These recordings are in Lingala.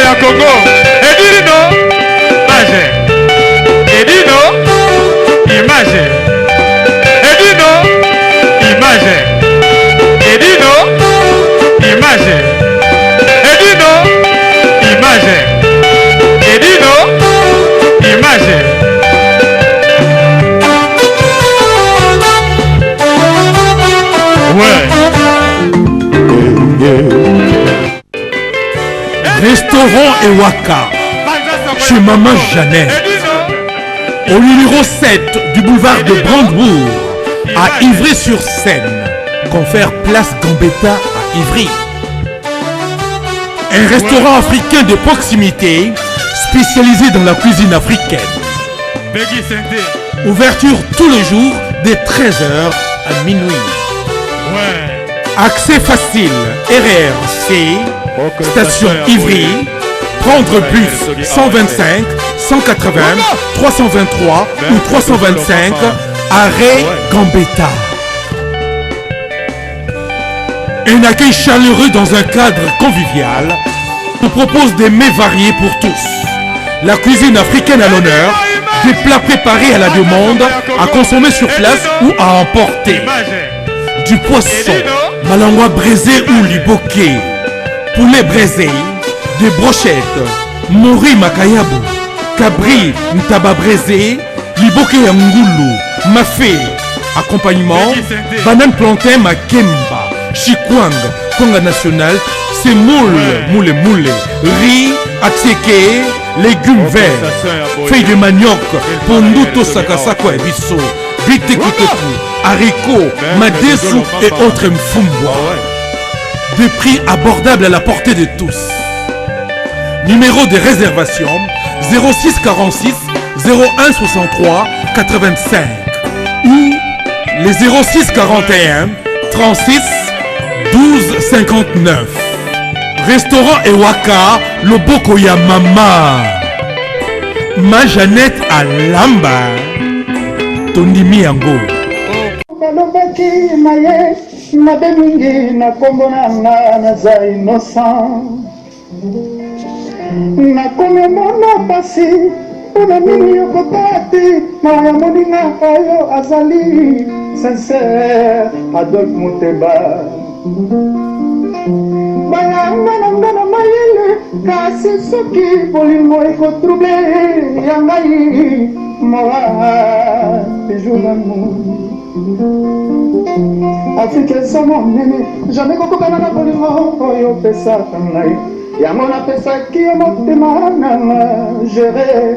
ya Congo. Edino, image. Edino, image. Edino, image. Edino, image. Edino, image. Edino, image. Ouais. Restaurant Ewaka, chez Maman Jeannette, au numéro 7 du boulevard de Brandebourg, à Ivry-sur-Seine, confère place Gambetta à Ivry. Un restaurant africain de proximité, spécialisé dans la cuisine africaine. Ouverture tous les jours dès 13h à minuit. Accès facile, RRC, station Ivry, prendre bus 125, 180, 323 ou 325, arrêt Gambetta. Un accueil chaleureux dans un cadre convivial nous propose des mets variés pour tous. La cuisine africaine à l'honneur, des plats préparés à la demande, à consommer sur place ou à emporter. Du poisson, malangwa braisé ou liboké, poulet braisé, des brochettes, mori makayabu, cabri ntaba braisé, liboké ya ngulu, mafé, accompagnement, banane plantain makemba, chikwang, konga national, semoule, moule, riz, atsieke, légumes verts, feuilles de manioc, ponduto sakasako et bisso, bitekuteku, haricots, madesu et autres mfumbwa. Des prix abordables à la portée de tous. Numéro de réservation 06 46 01 63 85 ou les 06 41 36 12 59. Restaurant Ewaka, Loboko ya Mama. Ma Jeannette à Lamba. Tondimi yango. Balobaki maye mabe mingi na kombo nanga naza innocent. Nakomi mona pasi mpona nini okokati mawa ya moninga oyo azali sincere Adolphe Muteba. Bayanga nanga na mayele kasi soki bolingo ekotrouble ya ngai mawa toujours d'amour. Afrique eza monene jamais kokokana na bolingo oyo opesaka ngai yango napesaki yo motema nanga gere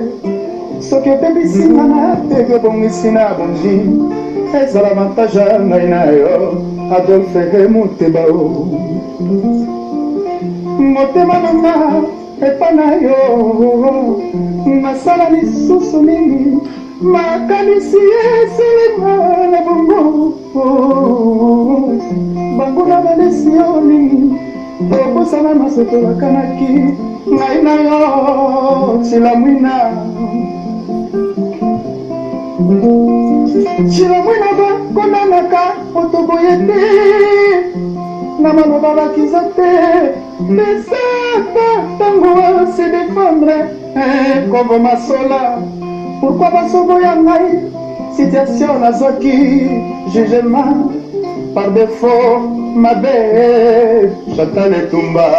soki obebisinga na teke obongisi na bongi ezala avantage ngai na yo Adolphe Muteba o motema nanga epa na yo nasala lisusu mingi makanisi eselinga na bongo bango na balesi yo mingi okosala masoto bakanaki ngai na yo tilamwina bakonanaka otoboye te na maloba bakiza te mesaka ntango se défendre kombo masola pourquoi basoboya ngai situation nazwaki jugement par défaut mabe Chantal Etumba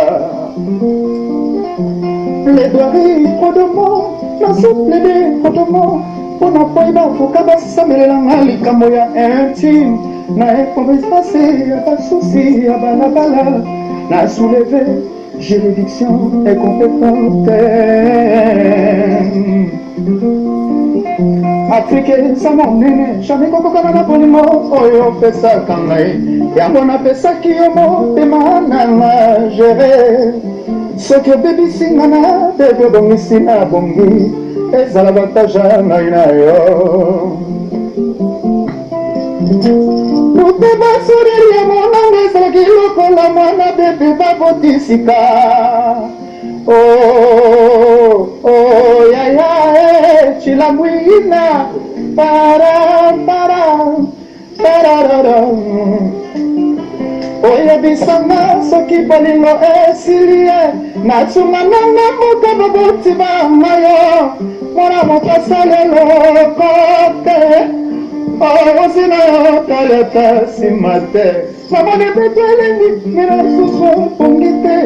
plaidoirie trop de mots nasoplaide trop de mots mpona po bafoka basamelelanga likambo ya intime na ekomespase ya basusi ya balabala na souleve juridiction incompétente. Afrique eza monene jamais kokokana na bolingo oyo opesaka ngai yango napesaki yo motema nanga gere soki obebisinga na bebe obongisi na bongi ezala avantage ngai na yo Muteba sourire ya monanga ezalaki lokola mwana bebe babotisika yaya chilamwina para oyebisanga soki bolingo esilie natunga nanga moto boboti bangayo mwana moto asaleloko te osina yo taleta nsima te namoni peto elengi mina susu pongi te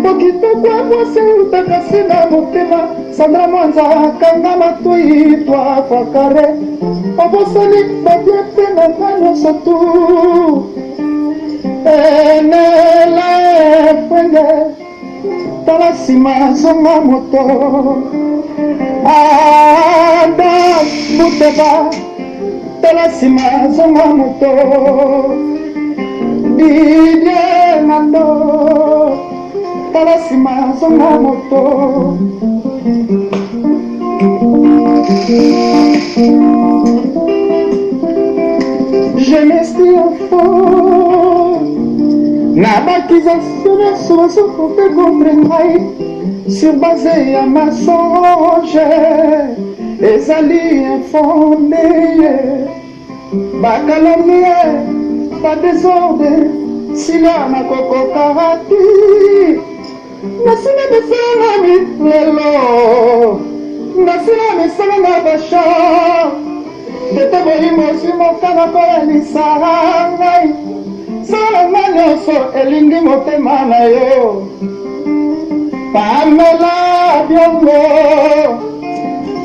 pokitoko mwasi utaka sina motema sandra mwanza kanga matui twafakare obosani babie te na nga nyonso tu enela efwenge tala nsima zonga moto ada muteba tala nsima zonga moto didie nando tala nsima zonga moto je m'estime fort n'accusation sur ce côté contre moi sur base ya mensonge ezali infondé bakalomie badésordre sila nakokokarati nasina misalami lelo nasina misala na basha dete boyimo simokana koyalisa ngai salanga nyonso elingi motema na yo pamela biongo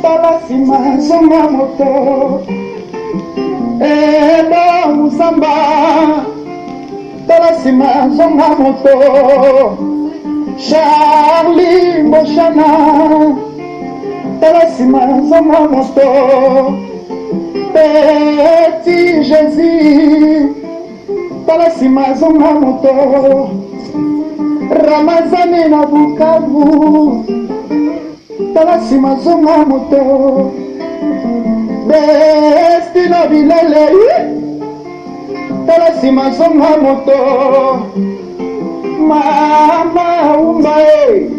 tala nsima zonga moto edo musamba tala nsima zonga moto Charlie Moshana tala nsima zonga moto Petit Jésus tala nsima zonga moto Ramazani na Bukavu tala nsima zonga moto Destino Bilele tala nsima zonga moto Mama Umbae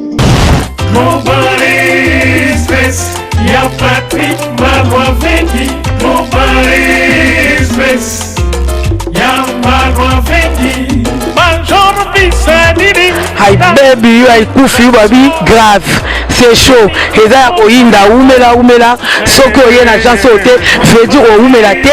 Mon espèce, y'a Patrick Marois Vengi. Mon espèce, y'a Marois Vengi. Major Bissadini. Hi baby, I kufi baby grave. C'est chaud. Et là, Oyinda, Oumela, Soko Yen agence hôtel, veut dire Oumela T.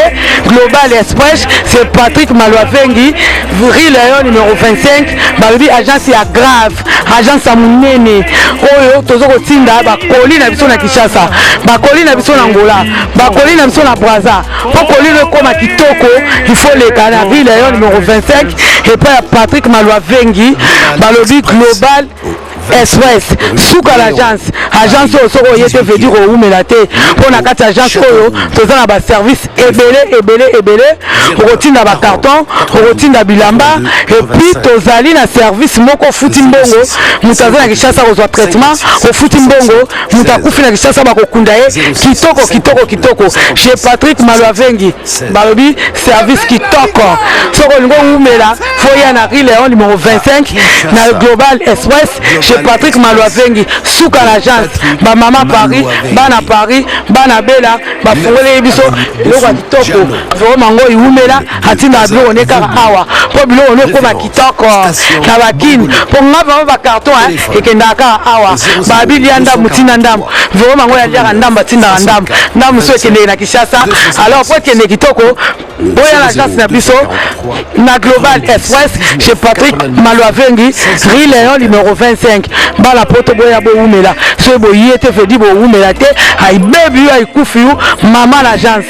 Global Express, c'est Patrick Malouavengi, Vril Léon numéro 25, Baby agence à grave, agence à Mounene. Oyo, Tozoko Tinda, Bakoli na biso na Kinshasa, Bakoli na biso na Angola, Bakoli na biso na Brazza. Pour Koli le comme à Kitoko, il faut les canards, Vril Léon numéro 25, et puis Patrick Malouavengi, Balobi Global Express, Souka l'agence, agence au Soro Yete veut dire au Oumelate, pour la carte agence Oyo, tout ça na service ebele, routine na carton, routine na bilamba, et puis tozali na service moko futimbongo, mutaza na Kinshasa reçoit traitement, au futimbongo, mutakufi na Kinshasa bakokunda ye, kitoko, chez Patrick Malouavengi, balobi service kitoko, Soro Lingo Oumela, foyer na Léon numéro 25, na Global Express, Patrick Malouavengi, Souka l'agence, ba maman Paris, bana Paris, bana Bella, ba fongole biso, loko kitoko, vraiment ngo iumela, hatina bilo oneka awa, po bilo oneko ba kitoko, na bakini, po ngaba ba carton et kendaka awa, ba bilianda mutina ndam, vraiment ngo ya lia ndam batinda ndam so ekende na Kinshasa, alors po kende kitoko, boya l'agence na biso, na Global Express, chez Patrick Malouavengi, Rue Léon numéro 25. Bala poto boya bo umela so bo yete fedi bo umela te ay baby ay kufiu mama l'agence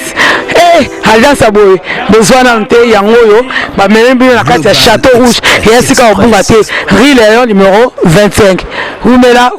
agence aboye besoin nante yango yo ba melembi na kati ya Château Rouge et ainsi ka obunga te Rue Léon numéro 25 umela